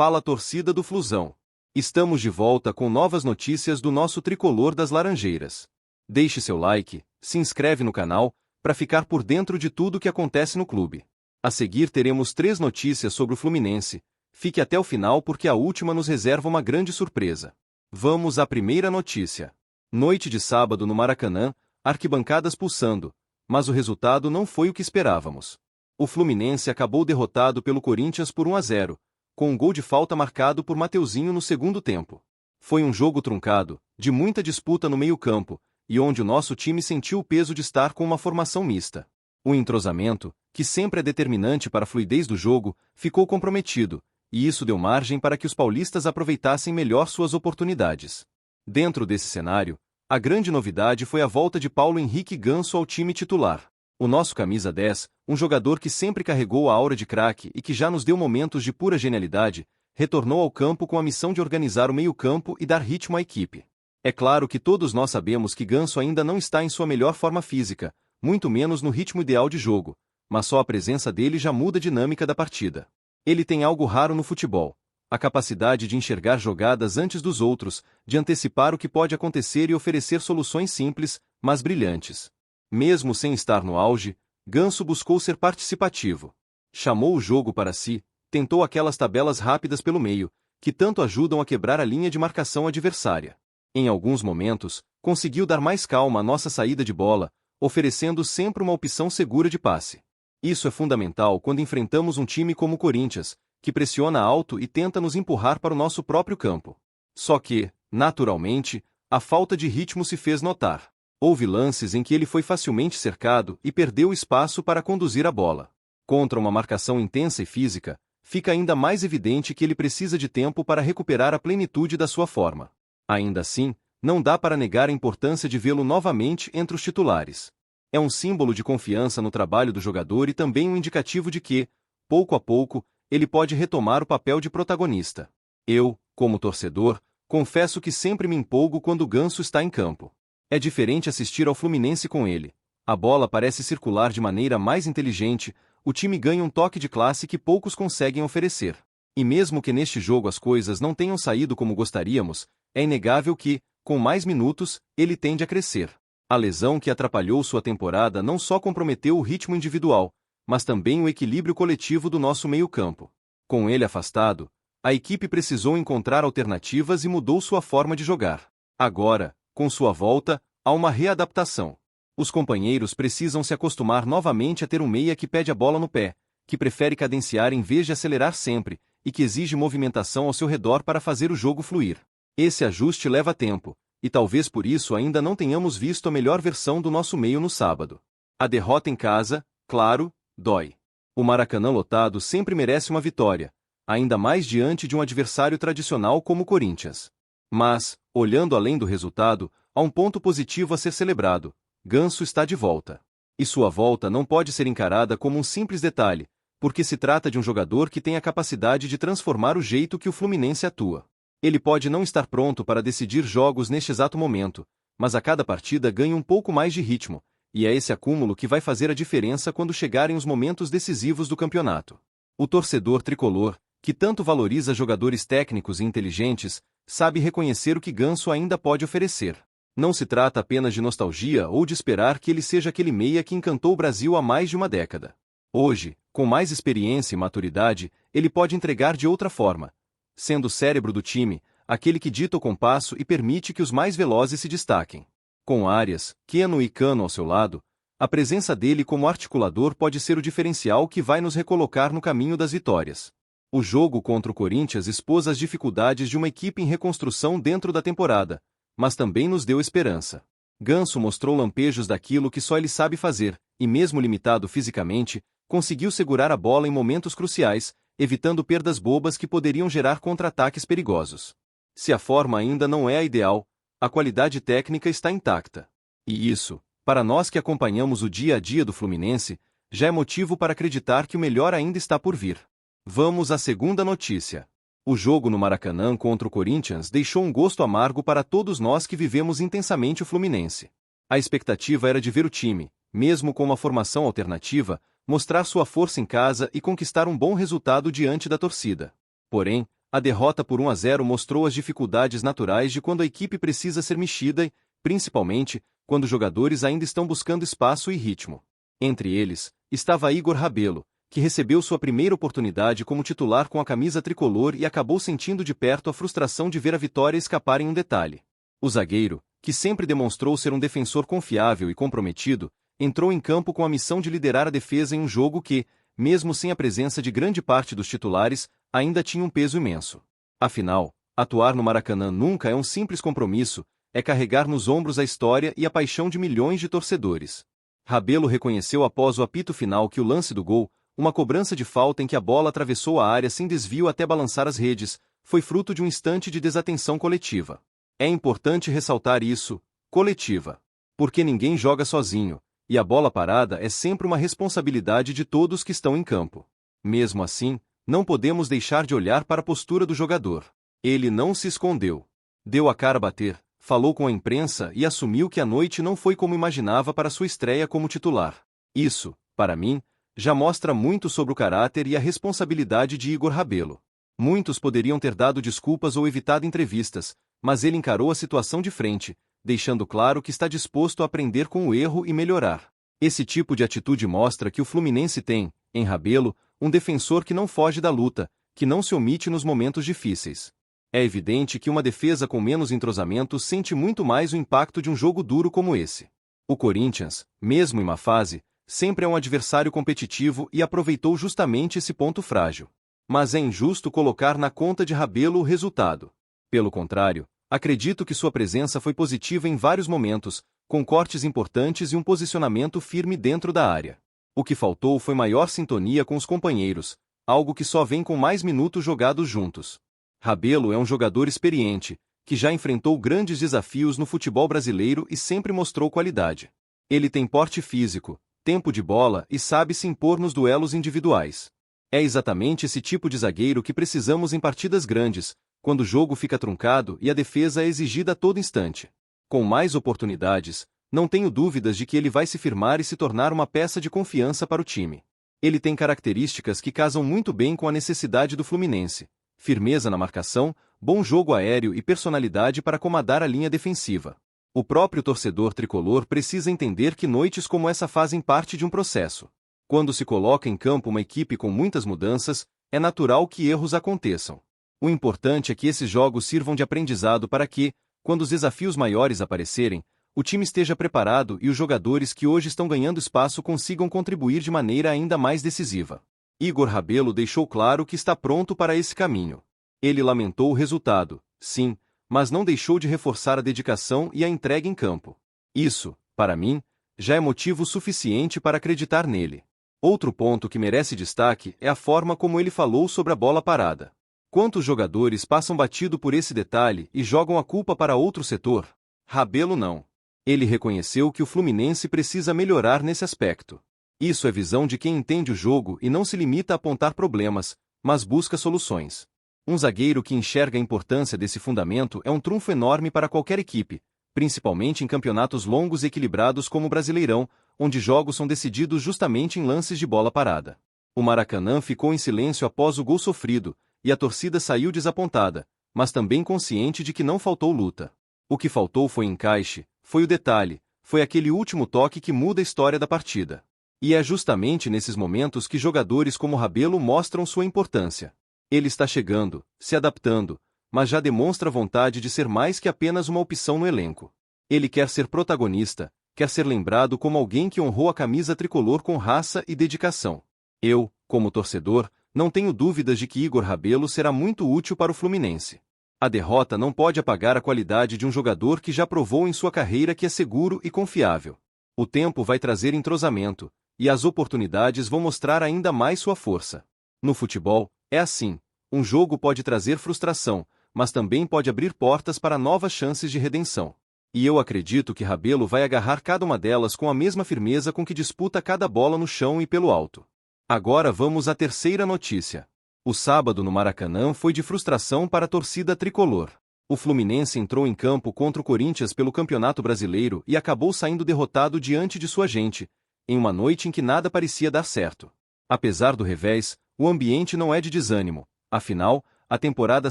Fala torcida do Flusão. Estamos de volta com novas notícias do nosso tricolor das Laranjeiras. Deixe seu like, se inscreve no canal, para ficar por dentro de tudo que acontece no clube. A seguir teremos 3 notícias sobre o Fluminense. Fique até o final porque a última nos reserva uma grande surpresa. Vamos à primeira notícia. Noite de sábado no Maracanã, arquibancadas pulsando, mas o resultado não foi o que esperávamos. O Fluminense acabou derrotado pelo Corinthians por 1-0, com um gol de falta marcado por Mateuzinho no segundo tempo. Foi um jogo truncado, de muita disputa no meio-campo, e onde o nosso time sentiu o peso de estar com uma formação mista. O entrosamento, que sempre é determinante para a fluidez do jogo, ficou comprometido, e isso deu margem para que os paulistas aproveitassem melhor suas oportunidades. Dentro desse cenário, a grande novidade foi a volta de Paulo Henrique Ganso ao time titular. O nosso camisa 10, um jogador que sempre carregou a aura de craque e que já nos deu momentos de pura genialidade, retornou ao campo com a missão de organizar o meio-campo e dar ritmo à equipe. É claro que todos nós sabemos que Ganso ainda não está em sua melhor forma física, muito menos no ritmo ideal de jogo, mas só a presença dele já muda a dinâmica da partida. Ele tem algo raro no futebol: a capacidade de enxergar jogadas antes dos outros, de antecipar o que pode acontecer e oferecer soluções simples, mas brilhantes. Mesmo sem estar no auge, Ganso buscou ser participativo. Chamou o jogo para si, tentou aquelas tabelas rápidas pelo meio, que tanto ajudam a quebrar a linha de marcação adversária. Em alguns momentos, conseguiu dar mais calma à nossa saída de bola, oferecendo sempre uma opção segura de passe. Isso é fundamental quando enfrentamos um time como o Corinthians, que pressiona alto e tenta nos empurrar para o nosso próprio campo. Só que, naturalmente, a falta de ritmo se fez notar. Houve lances em que ele foi facilmente cercado e perdeu espaço para conduzir a bola. Contra uma marcação intensa e física, fica ainda mais evidente que ele precisa de tempo para recuperar a plenitude da sua forma. Ainda assim, não dá para negar a importância de vê-lo novamente entre os titulares. É um símbolo de confiança no trabalho do jogador e também um indicativo de que, pouco a pouco, ele pode retomar o papel de protagonista. Eu, como torcedor, confesso que sempre me empolgo quando o Ganso está em campo. É diferente assistir ao Fluminense com ele. A bola parece circular de maneira mais inteligente, o time ganha um toque de classe que poucos conseguem oferecer. E mesmo que neste jogo as coisas não tenham saído como gostaríamos, é inegável que, com mais minutos, ele tende a crescer. A lesão que atrapalhou sua temporada não só comprometeu o ritmo individual, mas também o equilíbrio coletivo do nosso meio-campo. Com ele afastado, a equipe precisou encontrar alternativas e mudou sua forma de jogar. Agora, com sua volta, há uma readaptação. Os companheiros precisam se acostumar novamente a ter um meia que pede a bola no pé, que prefere cadenciar em vez de acelerar sempre, e que exige movimentação ao seu redor para fazer o jogo fluir. Esse ajuste leva tempo, e talvez por isso ainda não tenhamos visto a melhor versão do nosso meio no sábado. A derrota em casa, claro, dói. O Maracanã lotado sempre merece uma vitória, ainda mais diante de um adversário tradicional como o Corinthians. Mas, olhando além do resultado, há um ponto positivo a ser celebrado: Ganso está de volta. E sua volta não pode ser encarada como um simples detalhe, porque se trata de um jogador que tem a capacidade de transformar o jeito que o Fluminense atua. Ele pode não estar pronto para decidir jogos neste exato momento, mas a cada partida ganha um pouco mais de ritmo, e é esse acúmulo que vai fazer a diferença quando chegarem os momentos decisivos do campeonato. O torcedor tricolor, que tanto valoriza jogadores técnicos e inteligentes, sabe reconhecer o que Ganso ainda pode oferecer. Não se trata apenas de nostalgia ou de esperar que ele seja aquele meia que encantou o Brasil há mais de uma década. Hoje, com mais experiência e maturidade, ele pode entregar de outra forma, sendo o cérebro do time, aquele que dita o compasso e permite que os mais velozes se destaquem. Com Arias, Keno e Cano ao seu lado, a presença dele como articulador pode ser o diferencial que vai nos recolocar no caminho das vitórias. O jogo contra o Corinthians expôs as dificuldades de uma equipe em reconstrução dentro da temporada, mas também nos deu esperança. Ganso mostrou lampejos daquilo que só ele sabe fazer, e mesmo limitado fisicamente, conseguiu segurar a bola em momentos cruciais, evitando perdas bobas que poderiam gerar contra-ataques perigosos. Se a forma ainda não é a ideal, a qualidade técnica está intacta. E isso, para nós que acompanhamos o dia a dia do Fluminense, já é motivo para acreditar que o melhor ainda está por vir. Vamos à segunda notícia. O jogo no Maracanã contra o Corinthians deixou um gosto amargo para todos nós que vivemos intensamente o Fluminense. A expectativa era de ver o time, mesmo com uma formação alternativa, mostrar sua força em casa e conquistar um bom resultado diante da torcida. Porém, A derrota por 1-0 mostrou as dificuldades naturais de quando a equipe precisa ser mexida e, principalmente, quando os jogadores ainda estão buscando espaço e ritmo. Entre eles, estava Igor Rabelo, que recebeu sua primeira oportunidade como titular com a camisa tricolor e acabou sentindo de perto a frustração de ver a vitória escapar em um detalhe. O zagueiro, que sempre demonstrou ser um defensor confiável e comprometido, entrou em campo com a missão de liderar a defesa em um jogo que, mesmo sem a presença de grande parte dos titulares, ainda tinha um peso imenso. Afinal, atuar no Maracanã nunca é um simples compromisso, é carregar nos ombros a história e a paixão de milhões de torcedores. Rabelo reconheceu após o apito final que o lance do gol, uma cobrança de falta em que a bola atravessou a área sem desvio até balançar as redes, foi fruto de um instante de desatenção coletiva. É importante ressaltar isso, coletiva. Porque ninguém joga sozinho, e a bola parada é sempre uma responsabilidade de todos que estão em campo. Mesmo assim, não podemos deixar de olhar para a postura do jogador. Ele não se escondeu. Deu a cara a bater, falou com a imprensa e assumiu que a noite não foi como imaginava para sua estreia como titular. Isso, para mim, já mostra muito sobre o caráter e a responsabilidade de Igor Rabelo. Muitos poderiam ter dado desculpas ou evitado entrevistas, mas ele encarou a situação de frente, deixando claro que está disposto a aprender com o erro e melhorar. Esse tipo de atitude mostra que o Fluminense tem, em Rabelo, um defensor que não foge da luta, que não se omite nos momentos difíceis. É evidente que uma defesa com menos entrosamento sente muito mais o impacto de um jogo duro como esse. O Corinthians, mesmo em má fase, sempre é um adversário competitivo e aproveitou justamente esse ponto frágil. Mas é injusto colocar na conta de Rabelo o resultado. Pelo contrário, acredito que sua presença foi positiva em vários momentos, com cortes importantes e um posicionamento firme dentro da área. O que faltou foi maior sintonia com os companheiros, algo que só vem com mais minutos jogados juntos. Rabelo é um jogador experiente, que já enfrentou grandes desafios no futebol brasileiro e sempre mostrou qualidade. Ele tem porte físico, tempo de bola e sabe se impor nos duelos individuais. É exatamente esse tipo de zagueiro que precisamos em partidas grandes, quando o jogo fica truncado e a defesa é exigida a todo instante. Com mais oportunidades, não tenho dúvidas de que ele vai se firmar e se tornar uma peça de confiança para o time. Ele tem características que casam muito bem com a necessidade do Fluminense: firmeza na marcação, bom jogo aéreo e personalidade para comandar a linha defensiva. O próprio torcedor tricolor precisa entender que noites como essa fazem parte de um processo. Quando se coloca em campo uma equipe com muitas mudanças, é natural que erros aconteçam. O importante é que esses jogos sirvam de aprendizado para que, quando os desafios maiores aparecerem, o time esteja preparado e os jogadores que hoje estão ganhando espaço consigam contribuir de maneira ainda mais decisiva. Igor Rabelo deixou claro que está pronto para esse caminho. Ele lamentou o resultado, sim, mas não deixou de reforçar a dedicação e a entrega em campo. Isso, para mim, já é motivo suficiente para acreditar nele. Outro ponto que merece destaque é a forma como ele falou sobre a bola parada. Quantos jogadores passam batido por esse detalhe e jogam a culpa para outro setor? Rabelo não. Ele reconheceu que o Fluminense precisa melhorar nesse aspecto. Isso é visão de quem entende o jogo e não se limita a apontar problemas, mas busca soluções. Um zagueiro que enxerga a importância desse fundamento é um trunfo enorme para qualquer equipe, principalmente em campeonatos longos e equilibrados como o Brasileirão, onde jogos são decididos justamente em lances de bola parada. O Maracanã ficou em silêncio após o gol sofrido, e a torcida saiu desapontada, mas também consciente de que não faltou luta. O que faltou foi encaixe, foi o detalhe, foi aquele último toque que muda a história da partida. E é justamente nesses momentos que jogadores como Rabelo mostram sua importância. Ele está chegando, se adaptando, mas já demonstra vontade de ser mais que apenas uma opção no elenco. Ele quer ser protagonista, quer ser lembrado como alguém que honrou a camisa tricolor com raça e dedicação. Eu, como torcedor, não tenho dúvidas de que Igor Rabelo será muito útil para o Fluminense. A derrota não pode apagar a qualidade de um jogador que já provou em sua carreira que é seguro e confiável. O tempo vai trazer entrosamento, e as oportunidades vão mostrar ainda mais sua força. No futebol, é assim: um jogo pode trazer frustração, mas também pode abrir portas para novas chances de redenção. E eu acredito que Rabelo vai agarrar cada uma delas com a mesma firmeza com que disputa cada bola no chão e pelo alto. Agora vamos à terceira notícia. O sábado no Maracanã foi de frustração para a torcida tricolor. O Fluminense entrou em campo contra o Corinthians pelo Campeonato Brasileiro e acabou saindo derrotado diante de sua gente, em uma noite em que nada parecia dar certo. Apesar do revés, o ambiente não é de desânimo, afinal, a temporada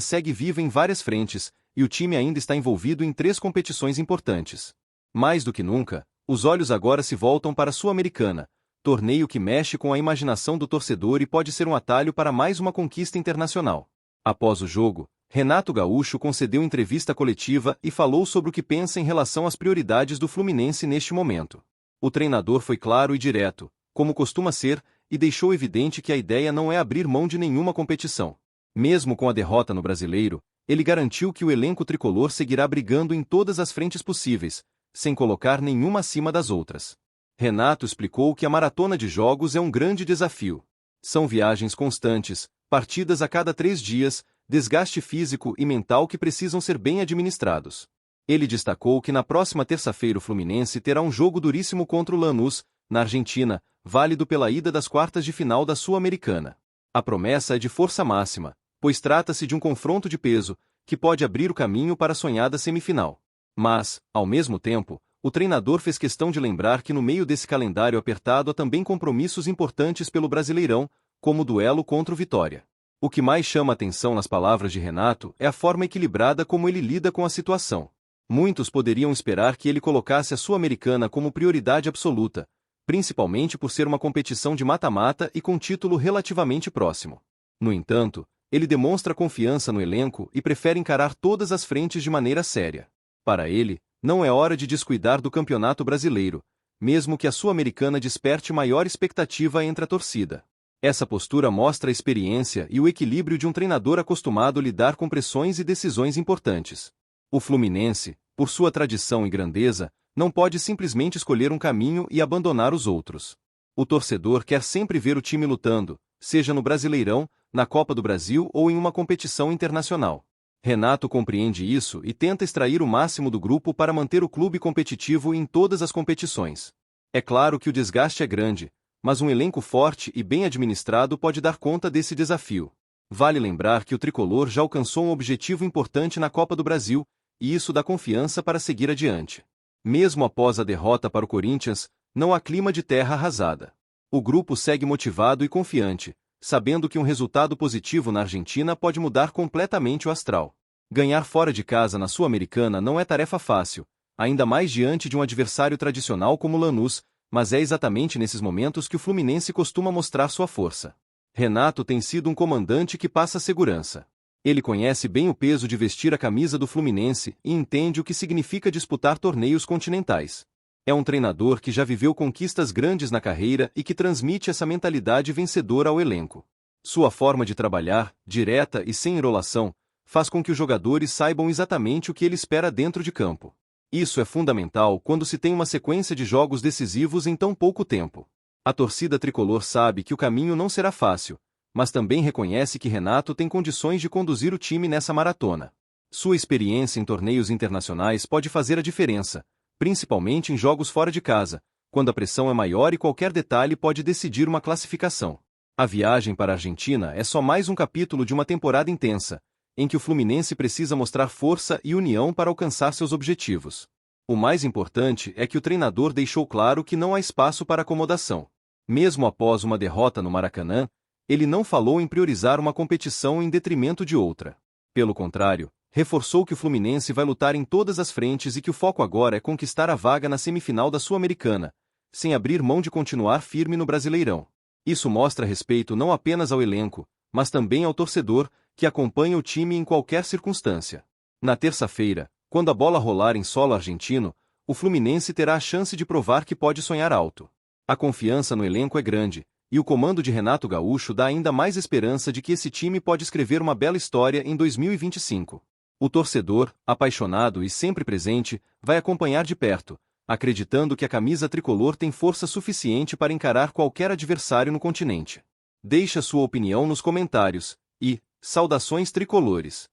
segue viva em várias frentes, e o time ainda está envolvido em 3 competições importantes. Mais do que nunca, os olhos agora se voltam para a Sul-Americana, torneio que mexe com a imaginação do torcedor e pode ser um atalho para mais uma conquista internacional. Após o jogo, Renato Gaúcho concedeu entrevista coletiva e falou sobre o que pensa em relação às prioridades do Fluminense neste momento. O treinador foi claro e direto, como costuma ser, e deixou evidente que a ideia não é abrir mão de nenhuma competição. Mesmo com a derrota no Brasileiro, ele garantiu que o elenco tricolor seguirá brigando em todas as frentes possíveis, sem colocar nenhuma acima das outras. Renato explicou que a maratona de jogos é um grande desafio. São viagens constantes, partidas a cada 3 dias, desgaste físico e mental que precisam ser bem administrados. Ele destacou que na próxima terça-feira o Fluminense terá um jogo duríssimo contra o Lanús, na Argentina, válido pela ida das quartas de final da Sul-Americana. A promessa é de força máxima, pois trata-se de um confronto de peso, que pode abrir o caminho para a sonhada semifinal. Mas, ao mesmo tempo, o treinador fez questão de lembrar que no meio desse calendário apertado há também compromissos importantes pelo Brasileirão, como o duelo contra o Vitória. O que mais chama atenção nas palavras de Renato é a forma equilibrada como ele lida com a situação. Muitos poderiam esperar que ele colocasse a Sul-Americana como prioridade absoluta, principalmente por ser uma competição de mata-mata e com título relativamente próximo. No entanto, ele demonstra confiança no elenco e prefere encarar todas as frentes de maneira séria. Para ele, não é hora de descuidar do Campeonato Brasileiro, mesmo que a Sul-Americana desperte maior expectativa entre a torcida. Essa postura mostra a experiência e o equilíbrio de um treinador acostumado a lidar com pressões e decisões importantes. O Fluminense, por sua tradição e grandeza, não pode simplesmente escolher um caminho e abandonar os outros. O torcedor quer sempre ver o time lutando, seja no Brasileirão, na Copa do Brasil ou em uma competição internacional. Renato compreende isso e tenta extrair o máximo do grupo para manter o clube competitivo em todas as competições. É claro que o desgaste é grande, mas um elenco forte e bem administrado pode dar conta desse desafio. Vale lembrar que o tricolor já alcançou um objetivo importante na Copa do Brasil, e isso dá confiança para seguir adiante. Mesmo após a derrota para o Corinthians, não há clima de terra arrasada. O grupo segue motivado e confiante, sabendo que um resultado positivo na Argentina pode mudar completamente o astral. Ganhar fora de casa na Sul-Americana não é tarefa fácil, ainda mais diante de um adversário tradicional como o Lanús, mas é exatamente nesses momentos que o Fluminense costuma mostrar sua força. Renato tem sido um comandante que passa segurança. Ele conhece bem o peso de vestir a camisa do Fluminense e entende o que significa disputar torneios continentais. É um treinador que já viveu conquistas grandes na carreira e que transmite essa mentalidade vencedora ao elenco. Sua forma de trabalhar, direta e sem enrolação, faz com que os jogadores saibam exatamente o que ele espera dentro de campo. Isso é fundamental quando se tem uma sequência de jogos decisivos em tão pouco tempo. A torcida tricolor sabe que o caminho não será fácil, mas também reconhece que Renato tem condições de conduzir o time nessa maratona. Sua experiência em torneios internacionais pode fazer a diferença, principalmente em jogos fora de casa, quando a pressão é maior e qualquer detalhe pode decidir uma classificação. A viagem para a Argentina é só mais um capítulo de uma temporada intensa, em que o Fluminense precisa mostrar força e união para alcançar seus objetivos. O mais importante é que o treinador deixou claro que não há espaço para acomodação. Mesmo após uma derrota no Maracanã, ele não falou em priorizar uma competição em detrimento de outra. Pelo contrário, reforçou que o Fluminense vai lutar em todas as frentes e que o foco agora é conquistar a vaga na semifinal da Sul-Americana, sem abrir mão de continuar firme no Brasileirão. Isso mostra respeito não apenas ao elenco, mas também ao torcedor, que acompanha o time em qualquer circunstância. Na terça-feira, quando a bola rolar em solo argentino, o Fluminense terá a chance de provar que pode sonhar alto. A confiança no elenco é grande, e o comando de Renato Gaúcho dá ainda mais esperança de que esse time pode escrever uma bela história em 2025. O torcedor, apaixonado e sempre presente, vai acompanhar de perto, acreditando que a camisa tricolor tem força suficiente para encarar qualquer adversário no continente. Deixe a sua opinião nos comentários e saudações tricolores!